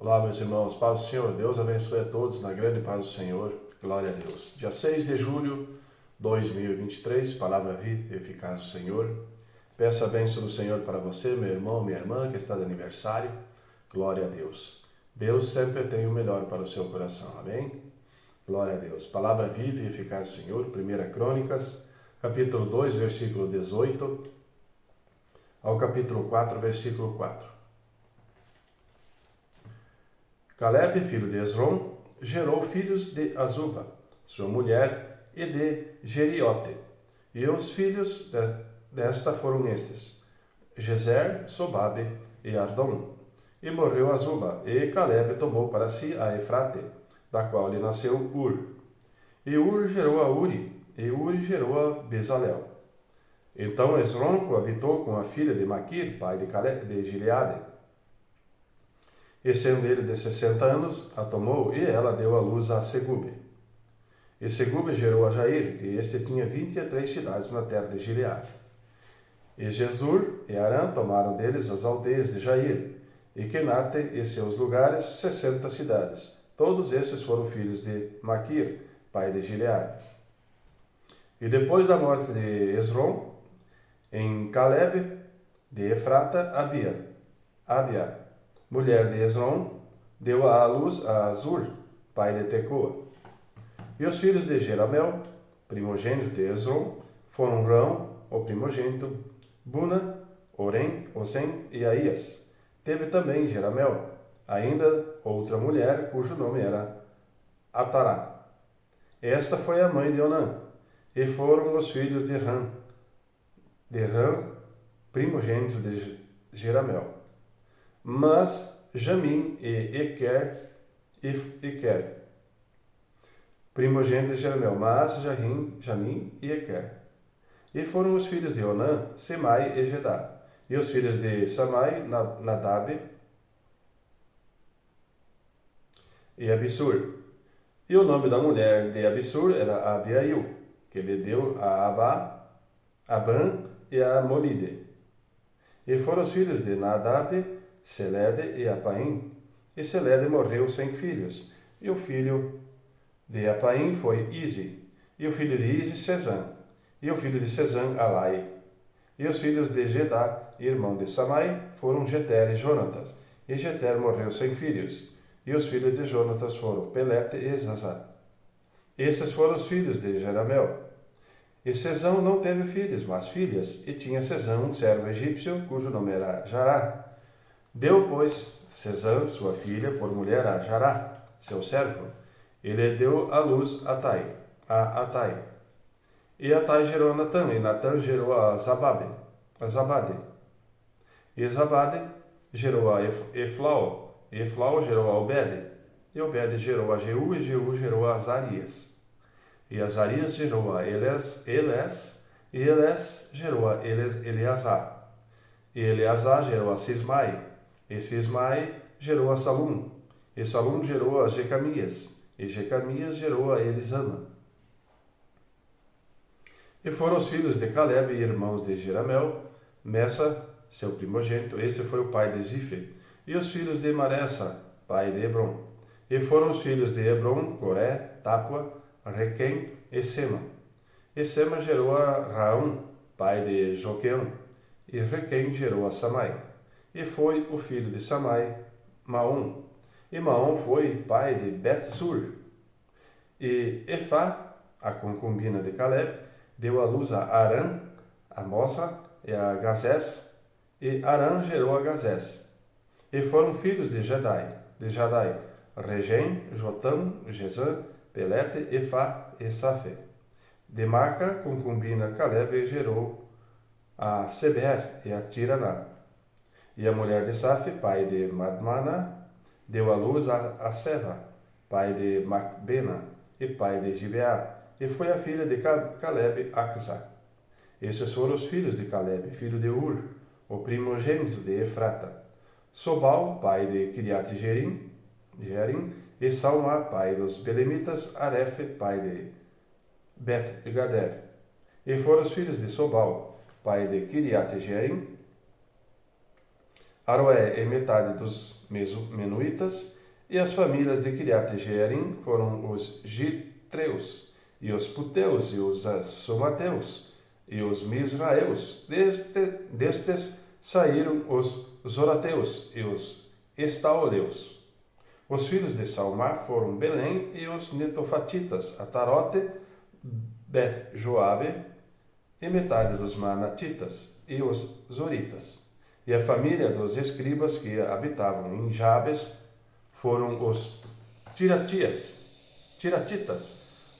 Olá, meus irmãos, paz do Senhor. Deus abençoe a todos na grande paz do Senhor. Glória a Deus. Dia 6 de julho de 2023, palavra viva e eficaz do Senhor. Peço a bênção do Senhor para você, meu irmão, minha irmã, que está de aniversário. Glória a Deus. Deus sempre tem o melhor para o seu coração. Amém? Glória a Deus. Palavra viva e eficaz do Senhor. 1 Crônicas, capítulo 2, versículo 18, ao capítulo 4, versículo 4. Caleb, filho de Esrom, gerou filhos de Azuba, sua mulher, e de Jeriote. E os filhos desta foram estes: Jezer, Sobabe e Ardom. E morreu Azuba, e Caleb tomou para si a Efrate, da qual lhe nasceu Ur. E Ur gerou a Uri, e Uri gerou a Bezalel. Então Esrom coabitou com a filha de Maquir, pai de Gileade. E sendo ele de 60 anos, a tomou, e ela deu à luz a Segube. E Segube gerou a Jair, e este tinha 23 cidades na terra de Gileade. E Jesur e Arã tomaram deles as aldeias de Jair, e Kenate e seus lugares, 60 cidades. Todos esses foram filhos de Maquir, pai de Gileade. E depois da morte de Esrom, em Caleb, de Efrata, Abia, mulher de Esrom, deu à luz a Azur, pai de Tecoa. E os filhos de Jeramel, primogênito de Esrom, foram Rão, o primogênito, Buna, Orem, Osem e Aías. Teve também Jeramel, ainda outra mulher, cujo nome era Atará. Esta foi a mãe de Onã, e foram os filhos de Rã, primogênito de Jeramel. Mas Jamim e Equer, primogênito de Jeramel, mas Jamim e Equer. E foram os filhos de Onã, Semai e Jedá. E os filhos de Samai, Nadab e Abissur. E o nome da mulher de Abissur era Abiail, que lhe deu a Abã e a Molide. E foram os filhos de Nadab, Selede e Apaim. E Selede morreu sem filhos. E o filho de Apaim foi Ize. E o filho de Ize, Sezã. E o filho de Sezã, Alai. E os filhos de Jedá, irmão de Samai, foram Jeter e Jonatas. E Jeter morreu sem filhos. E os filhos de Jonatas foram Pelete e Zazá. Estes foram os filhos de Jeramel. E Sezão não teve filhos, mas filhas. E tinha Sezão um servo egípcio, cujo nome era Jará. Deu, pois, Sezã, sua filha, por mulher a Jará, seu servo. Ele deu à luz a Atai. E Atai gerou a Natã, e Natã gerou a Zabade. E Zabade gerou a Eflau, e Eflau gerou a Obede. E Obede gerou a Jeú, e Jeú gerou a Azarias. E Azarias gerou a Elés, e Elés gerou a Eleazar. E Eleazar gerou a Sismai. E Sismai gerou a Salum. E Salum gerou a Jecamias. E Jecamias gerou a Elisama. E foram os filhos de Caleb, irmãos de Jeramel, Messa, seu primogênito, esse foi o pai de Zife. E os filhos de Maressa, pai de Hebron. E foram os filhos de Hebron, Coré, Tapua, Requem e Sema. E Sema gerou a Raão, pai de Joqueão. E Requem gerou a Samai. E foi o filho de Samai, Maom. E Maom foi pai de Bet-Sur. E Efá, a concubina de Caleb, deu à luz a Arã, a Moça e a Gazés. E Arã gerou a Gazés. E foram filhos de Jadai, Regem, Jotam, Gesã, Pelete, Efá e Safé. De Maca, concubina Caleb, gerou a Seber e a Tiraná. E a mulher de Safé, pai de Madmana, deu à luz a Seva, pai de Macbena e pai de Gibeá. E foi a filha de Caleb, Acsá. Esses foram os filhos de Caleb, filho de Ur, o primogênito de Efrata. Sobal, pai de Kiriat Jearim, e Salmá, pai dos Belemitas, Arefe, pai de Bet-Gader. E foram os filhos de Sobal, pai de Kiriat Jearim, Aroé e metade dos Menuitas, e as famílias de Kiriat Jearim foram os Gitreus, e os Puteus, e os Somateus, e os Misraeus. Destes saíram os Zorateus e os Estaoleus. Os filhos de Salmá foram Belém e os Netofatitas, Atarote, Bet-Joabe, e metade dos Manatitas, e os Zoritas. E a família dos escribas que habitavam em Jabes foram os Tiratitas,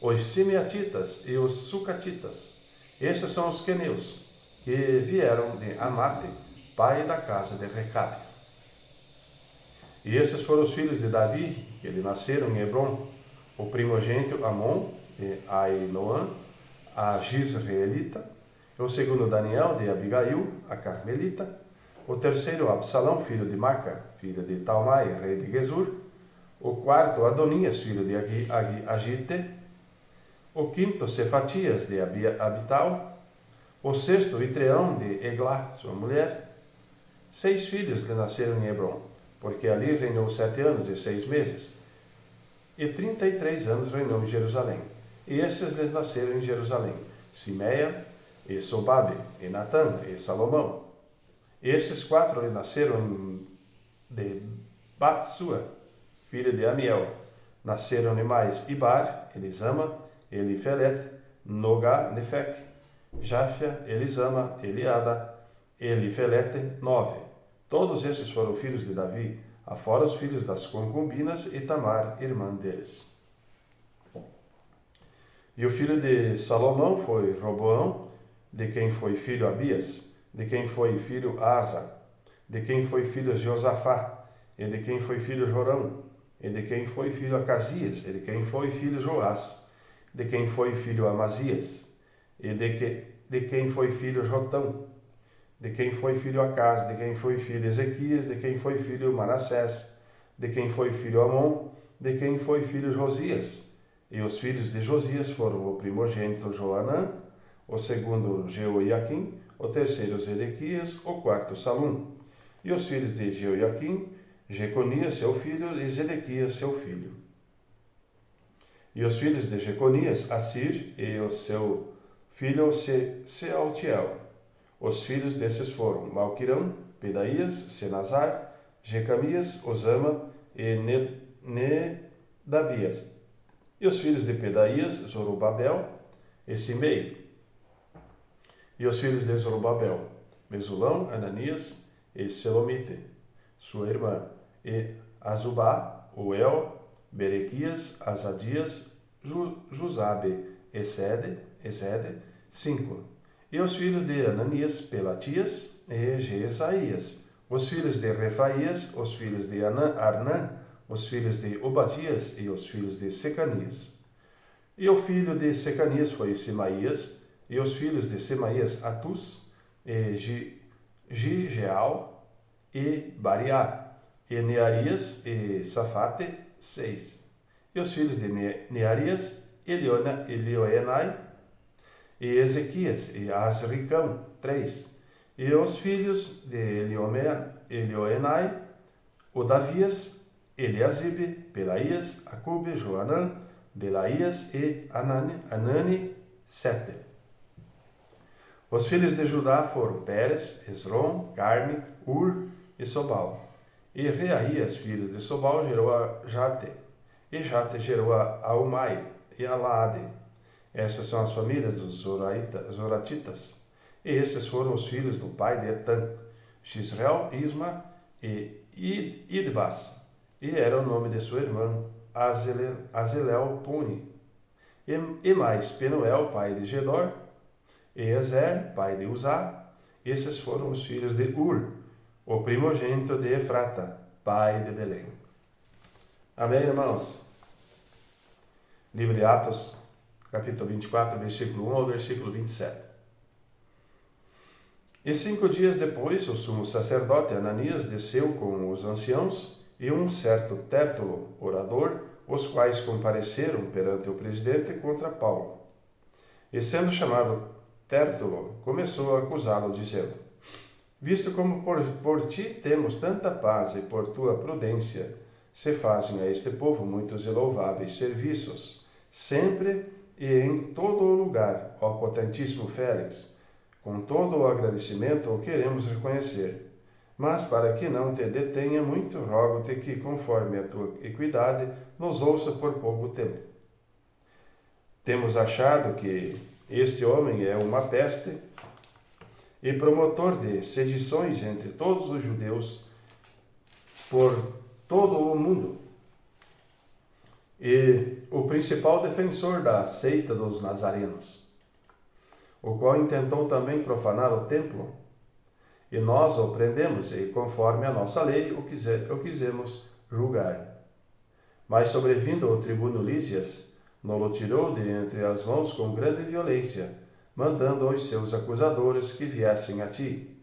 os Simeatitas e os Sucatitas. Estes são os queneus, que vieram de Amate, pai da casa de Recabe. E esses foram os filhos de Davi, que lhe nasceram em Hebron: o primogênito Amon, de Ainoã, a Gisraelita; o segundo Daniel, de Abigail, a Carmelita; o terceiro Absalão, filho de Maca, filho de Talmai, rei de Gesur; o quarto Adonias, filho de Agite; o quinto Cefatias, de Abital; o sexto Itreão, de Eglá, sua mulher. 6 filhos lhe nasceram em Hebron, porque ali reinou 7 anos e 6 meses, e 33 anos reinou em Jerusalém. E estes lhes nasceram em Jerusalém: Simeia, e Sobabe, e Natã, e Salomão. Estes 4 lhe nasceram de Batsua, filha de Amiel. Nasceram-lhe mais Ibar, Elisama, Elifelete, Nogá, Nefec, Jáfia, Elisama, Eliada, Elifelete, 9. Todos estes foram filhos de Davi, afora os filhos das concubinas e Tamar, irmã deles. E o filho de Salomão foi Roboão, de quem foi filho Abias, de quem foi filho Asa, de quem foi filho Josafá, e de quem foi filho Jorão, e de quem foi filho Acasias, e de quem foi filho Joás, de quem foi filho Amazias, e de quem foi filho Jotão, de quem foi filho Acás, de quem foi filho Ezequias, de quem foi filho Manassés, de quem foi filho Amon, de quem foi filho Josias. E os filhos de Josias foram o primogênito Joanã, o segundo Jeoiaquim, o terceiro Zedequias, o quarto Salum. E os filhos de Jeoiaquim, Jeconias, seu filho, e Zedequias, seu filho. E os filhos de Jeconias, Assir, e o seu filho Sealtiel. Os filhos desses foram Malquirão, Pedaías, Senazar, Jecamias, Osama e Nedabias. E os filhos de Pedaías, Zorobabel e Simei. E os filhos de Zorobabel, Mesulão, Ananias e Selomite, sua irmã, e Azubá, Uel, Berequias, Azadias, Jusabe, Ezede, 5. E os filhos de Ananias, Pelatias e Jesaías. Os filhos de Refaías, os filhos de Arnã, os filhos de Obadias e os filhos de Secanias. E o filho de Secanias foi Semaías, e os filhos de Semaías, Atus, e Gigeal, e Bariá, e Nearias, e Safate, 6. E os filhos de Nearias, Elioenai, e Ezequias, e Azricão, 3. E os filhos de Elioenai, Odavias, Eliasibe, Pelaías, Acube, Joanã, Delaías e Anani, 7. Os filhos de Judá foram Pérez, Esrom, Carme, Ur e Sobal. E Reaías, filho de Sobal, gerou a Jate, e Jate gerou a Aumai e a Laade. Essas são as famílias dos Zoratitas. E esses foram os filhos do pai de Etã, Xisrel, Isma e Idbas. E era o nome de sua irmã, Azelel Puni. E mais Penuel, pai de Gedor, e Ezer, pai de Uzá. Esses foram os filhos de Ur, o primogênito de Efrata, pai de Belém. Amém, irmãos? Livro de Atos, capítulo 24, versículo 1 ao versículo 27. E 5 dias depois, o sumo sacerdote Ananias desceu com os anciãos e um certo Tértulo, orador, os quais compareceram perante o presidente contra Paulo. E sendo chamado Tértulo, começou a acusá-lo, dizendo: Visto como por ti temos tanta paz e por tua prudência se fazem a este povo muitos e louváveis serviços, sempre e em todo o lugar, ó potentíssimo Félix, com todo o agradecimento o queremos reconhecer. Mas para que não te detenha muito, rogo-te que, conforme a tua equidade, nos ouça por pouco tempo. Temos achado que este homem é uma peste e promotor de sedições entre todos os judeus por todo o mundo, e o principal defensor da seita dos nazarenos, o qual intentou também profanar o templo, e nós o prendemos e, conforme a nossa lei, o quisemos julgar. Mas, sobrevindo o tribuno Lísias, nos tirou de entre as mãos com grande violência, mandando aos seus acusadores que viessem a ti.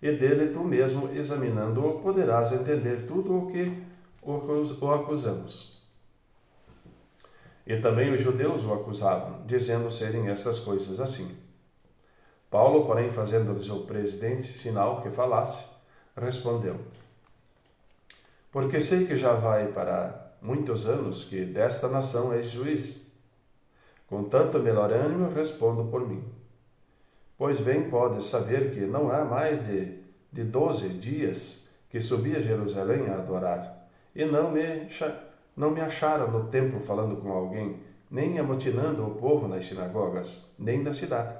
E dele tu mesmo, examinando-o, poderás entender tudo o que o acusamos. E também os judeus o acusavam, dizendo serem essas coisas assim. Paulo, porém, fazendo-lhes o presidente sinal que falasse, respondeu: porque sei que já vai para muitos anos que desta nação és juiz. Com tanto melhor ânimo respondo por mim. Pois bem podes saber que não há mais de 12 dias que subi a Jerusalém a adorar, e não me acharam no templo falando com alguém, nem amotinando o povo nas sinagogas, nem na cidade.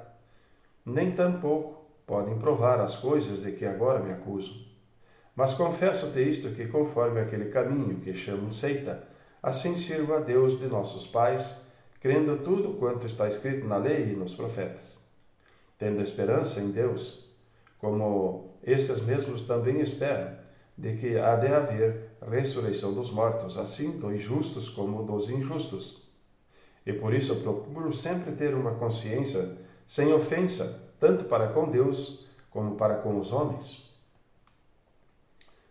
Nem tampouco podem provar as coisas de que agora me acusam. Mas confesso-te isto, que conforme aquele caminho que chamam seita, assim sirvo a Deus de nossos pais, crendo tudo quanto está escrito na lei e nos profetas. Tendo esperança em Deus, como esses mesmos também esperam, de que há de haver ressurreição dos mortos, assim dos justos como dos injustos. E por isso procuro sempre ter uma consciência sem ofensa, tanto para com Deus como para com os homens.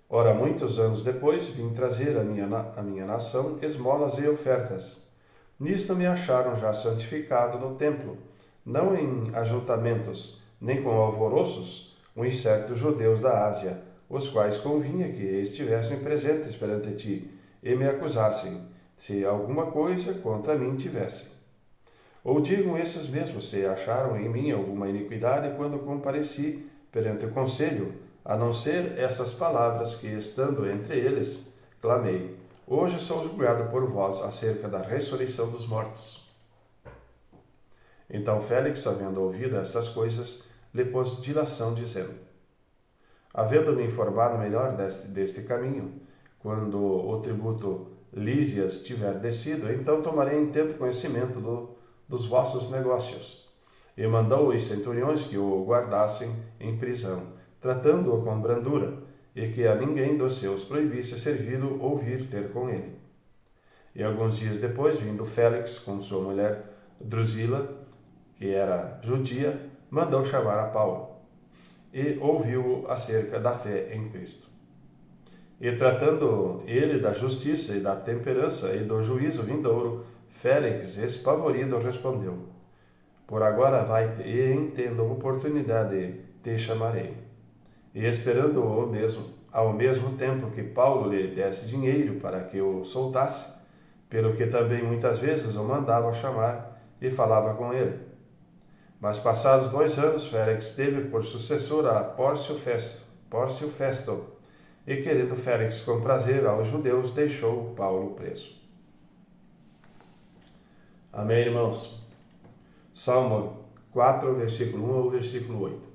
Ora, muitos anos depois, vim trazer à minha nação esmolas e ofertas. Nisto me acharam já santificado no templo, não em ajuntamentos, nem com alvoroços, uns certos judeus da Ásia, os quais convinha que estivessem presentes perante ti, e me acusassem, se alguma coisa contra mim tivessem. Ou digam esses mesmos se acharam em mim alguma iniquidade quando compareci perante o conselho, a não ser essas palavras que, estando entre eles, clamei: hoje sou julgado por vós acerca da ressurreição dos mortos. Então Félix, havendo ouvido estas coisas, lhe pôs dilação, dizendo: havendo-me informado melhor deste caminho, quando o tributo Lísias tiver descido, então tomarei em tempo conhecimento dos vossos negócios. E mandou os centuriões que o guardassem em prisão, tratando-o com brandura, e que a ninguém dos seus proibisse servi-lo ou vir ter com ele. E alguns dias depois, vindo Félix com sua mulher Drusila, que era judia, mandou chamar a Paulo, e ouviu-o acerca da fé em Cristo. E tratando ele da justiça e da temperança e do juízo vindouro, Félix, espavorido, respondeu: por agora vai-te, e em tendo oportunidade te chamarei. E esperando ao mesmo tempo que Paulo lhe desse dinheiro para que o soltasse, pelo que também muitas vezes o mandava chamar e falava com ele. Mas passados 2 anos, Félix teve por sucessor a Pórcio Festo, e querendo Félix comprazer aos judeus, deixou Paulo preso. Amém, irmãos? Salmo 4, versículo 1 ao versículo 8.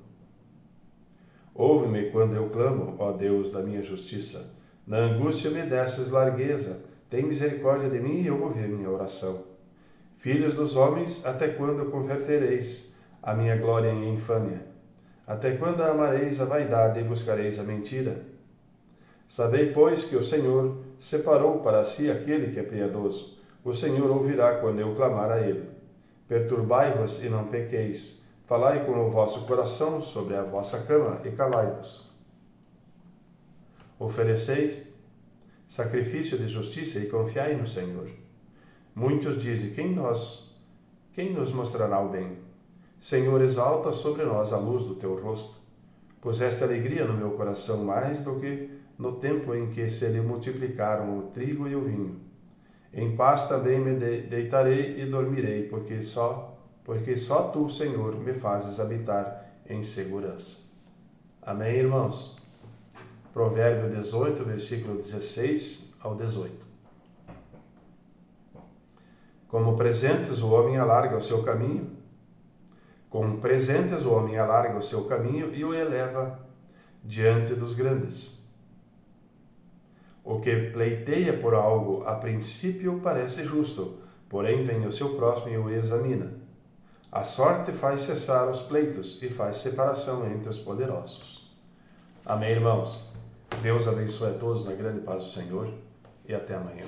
Ouve-me quando eu clamo, ó Deus da minha justiça. Na angústia me desses largueza. Tem misericórdia de mim e ouve a minha oração. Filhos dos homens, até quando convertereis a minha glória em infâmia? Até quando amareis a vaidade e buscareis a mentira? Sabei, pois, que o Senhor separou para si aquele que é piedoso. O Senhor ouvirá quando eu clamar a ele. Perturbai-vos e não pequeis. Falai com o vosso coração sobre a vossa cama e calai-vos. Ofereceis sacrifício de justiça e confiai no Senhor. Muitos dizem: quem nos mostrará o bem? Senhor, exalta sobre nós a luz do teu rosto. Puseste alegria no meu coração mais do que no tempo em que se lhe multiplicaram o trigo e o vinho. Em paz também me deitarei e dormirei, porque só tu, Senhor, me fazes habitar em segurança. Amém, irmãos? Provérbio 18, versículo 16 ao 18. Como presentes o homem alarga o seu caminho, e o eleva diante dos grandes. O que pleiteia por algo a princípio parece justo, porém vem o seu próximo e o examina. A sorte faz cessar os pleitos e faz separação entre os poderosos. Amém, irmãos? Deus abençoe a todos na grande paz do Senhor e até amanhã.